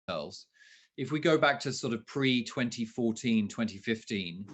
hotels. If we go back to sort of pre-2014, 2015,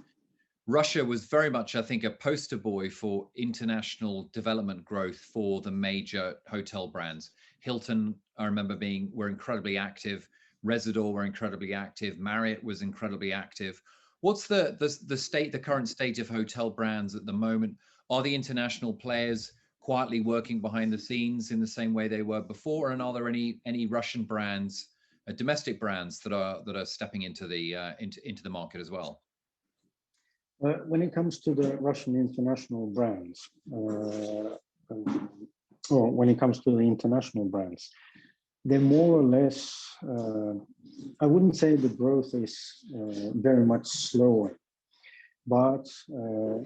Russia was very much, I think, a poster boy for international development growth for the major hotel brands. Hilton, I remember were incredibly active. Residor were incredibly active. Marriott was incredibly active. What's the current state of hotel brands at the moment? Are the international players quietly working behind the scenes in the same way they were before? And are there any Russian brands, domestic brands that are stepping into the market as well? When it comes to the Russian international brands, or when it comes to the international brands, they're more or less, I wouldn't say the growth is very much slower, but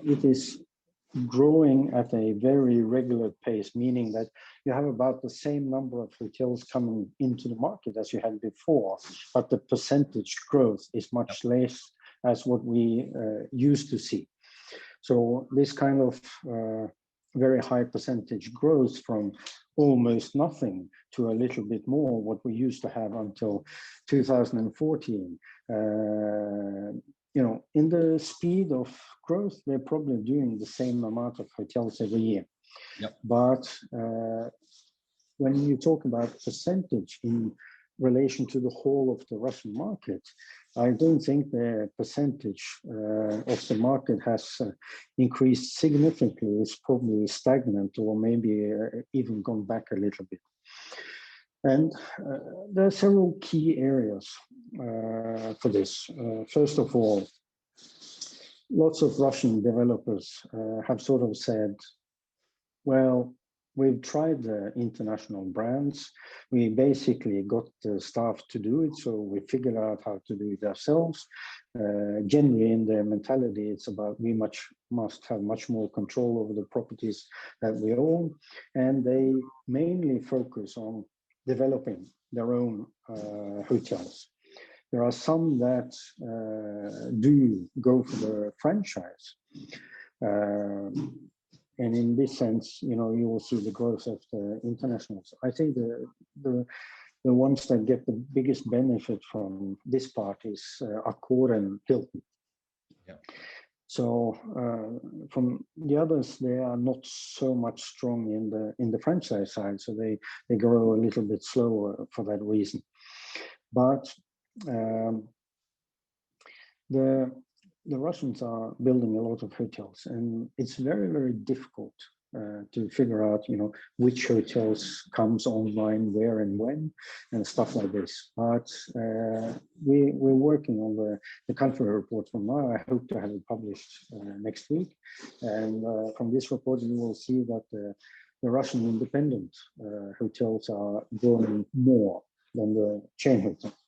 it is growing at a very regular pace, meaning that you have about the same number of hotels coming into the market as you had before, but the percentage growth is much less as what we used to see. So this kind of very high percentage growth from almost nothing to a little bit more, what we used to have until 2014. In the speed of growth, they're probably doing the same amount of hotels every year. Yep. But when you talk about percentage in relation to the whole of the Russian market, I don't think the percentage of the market has increased significantly. It's probably stagnant or maybe even gone back a little bit. And there are several key areas for this. First of all, lots of Russian developers have sort of said, well, we've tried the international brands. We basically got the staff to do it, so we figured out how to do it ourselves. Generally, in their mentality, it's about we must have much more control over the properties that we own, and they mainly focus on developing their own hotels. There are some that do go for the franchise. And in this sense, you will see the growth of the internationals. I think the ones that get the biggest benefit from this part is Accor and Hilton. Yeah. So from the others, they are not so much strong in the franchise side, so they grow a little bit slower for that reason. But the Russians are building a lot of hotels, and it's very, very difficult to figure out, which hotels comes online, where and when, and stuff like this. But we're working on the country report from now. I hope to have it published next week. And from this report, you will see that the Russian independent hotels are growing more than the chain hotels.